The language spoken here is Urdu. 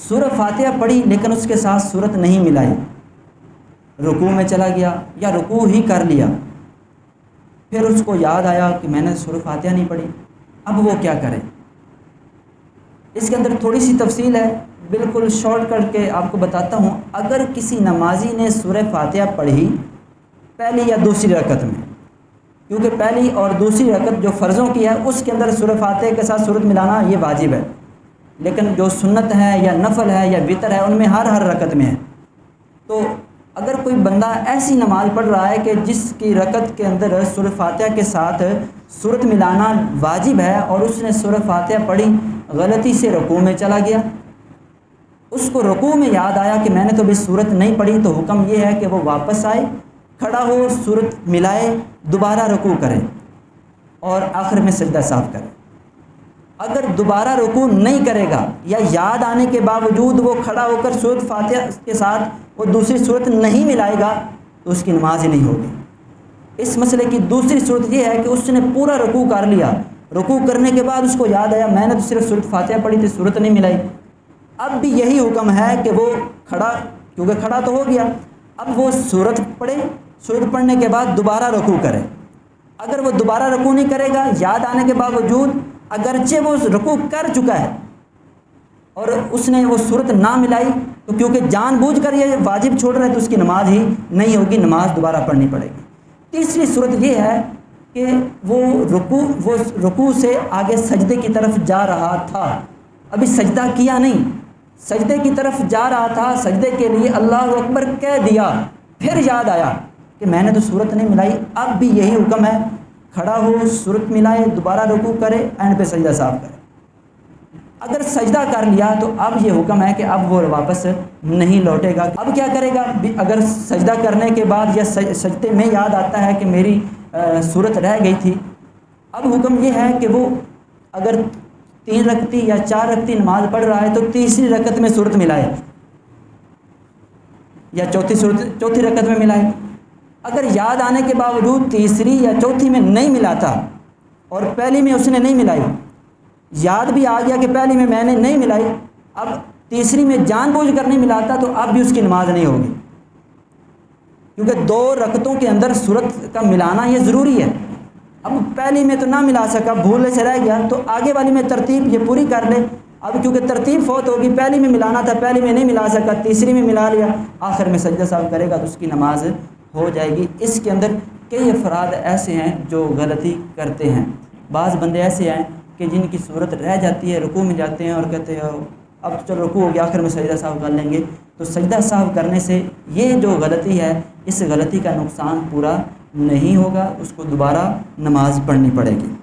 سورہ فاتحہ پڑھی لیکن اس کے ساتھ صورت نہیں ملائی، رکوع میں چلا گیا یا رکوع ہی کر لیا، پھر اس کو یاد آیا کہ میں نے سورہ فاتحہ نہیں پڑھی، اب وہ کیا کرے؟ اس کے اندر تھوڑی سی تفصیل ہے، بالکل شارٹ کٹ کے آپ کو بتاتا ہوں۔ اگر کسی نمازی نے سورہ فاتحہ پڑھی پہلی یا دوسری رکعت میں، کیونکہ پہلی اور دوسری رکعت جو فرضوں کی ہے اس کے اندر سورہ فاتحہ کے ساتھ صورت ملانا یہ واجب ہے، لیکن جو سنت ہے یا نفل ہے یا وتر ہے ان میں ہر رکعت میں ہے۔ تو اگر کوئی بندہ ایسی نماز پڑھ رہا ہے کہ جس کی رکعت کے اندر سورہ فاتحہ کے ساتھ صورت ملانا واجب ہے اور اس نے سورہ فاتحہ پڑھی، غلطی سے رکوع میں چلا گیا، اس کو رکوع میں یاد آیا کہ میں نے تو ابھی صورت نہیں پڑھی، تو حکم یہ ہے کہ وہ واپس آئے، کھڑا ہو، صورت ملائے، دوبارہ رکوع کرے اور آخر میں سجدہ صاف کرے۔ اگر دوبارہ رکوع نہیں کرے گا یا یاد آنے کے باوجود وہ کھڑا ہو کر سورۃ فاتحہ کے ساتھ وہ دوسری صورت نہیں ملائے گا تو اس کی نماز ہی نہیں ہوگی۔ اس مسئلے کی دوسری صورت یہ ہے کہ اس نے پورا رکوع کر لیا، رکوع کرنے کے بعد اس کو یاد آیا میں نے تو صرف سورۃ فاتحہ پڑھی تھی، صورت نہیں ملائی، اب بھی یہی حکم ہے کہ وہ کھڑا، کیونکہ کھڑا تو ہو گیا، اب وہ صورت پڑھے، صورت پڑھنے کے بعد دوبارہ رکوع کرے۔ اگر وہ دوبارہ رکوع نہیں کرے گا یاد آنے کے باوجود، اگرچہ وہ رکوع کر چکا ہے اور اس نے وہ صورت نہ ملائی، تو کیونکہ جان بوجھ کر یہ واجب چھوڑ رہے تو اس کی نماز ہی نہیں ہوگی، نماز دوبارہ پڑھنی پڑے گی۔ تیسری صورت یہ ہے کہ وہ رکوع سے آگے سجدے کی طرف جا رہا تھا، ابھی سجدہ کیا نہیں، سجدے کی طرف جا رہا تھا، سجدے کے لیے اللہ اکبر کہہ دیا، پھر یاد آیا کہ میں نے تو صورت نہیں ملائی، اب بھی یہی حکم ہے، کھڑا ہو، صورت ملائے، دوبارہ رکوع کرے، اینڈ پہ سجدہ صاف کرے۔ اگر سجدہ کر لیا تو اب یہ حکم ہے کہ اب وہ واپس نہیں لوٹے گا۔ اب کیا کرے گا؟ اگر سجدہ کرنے کے بعد یا سجدے میں یاد آتا ہے کہ میری صورت رہ گئی تھی، اب حکم یہ ہے کہ وہ اگر 3 رکعتی یا 4 رکعتی نماز پڑھ رہا ہے تو تیسری رکعت میں صورت ملائے یا چوتھی رکعت میں ملائے۔ اگر یاد آنے کے باوجود تیسری یا چوتھی میں نہیں ملاتا اور پہلی میں اس نے نہیں ملائی، یاد بھی آ گیا کہ پہلی میں نے نہیں ملائی، اب تیسری میں جان بوجھ کر نہیں ملاتا تو اب بھی اس کی نماز نہیں ہوگی، کیونکہ 2 رکعتوں کے اندر صورت کا ملانا یہ ضروری ہے۔ اب پہلی میں تو نہ ملا سکا، بھولے سے رہ گیا، تو آگے والی میں ترتیب یہ پوری کر لے۔ اب کیونکہ ترتیب فوت ہوگی، پہلی میں ملانا تھا، پہلی میں نہیں ملا سکا، تیسری میں ملا لیا، آخر میں سجدہ صاحب کرے گا تو اس کی نماز ہو جائے گی۔ اس کے اندر کئی افراد ایسے ہیں جو غلطی کرتے ہیں، بعض بندے ایسے ہیں کہ جن کی صورت رہ جاتی ہے، رکوع میں جاتے ہیں اور کہتے ہیں اب تو چلو رکوع ہو گیا، آخر میں سجدہ صاحب کر لیں گے، تو سجدہ صاحب کرنے سے یہ جو غلطی ہے اس غلطی کا نقصان پورا نہیں ہوگا، اس کو دوبارہ نماز پڑھنی پڑے گی۔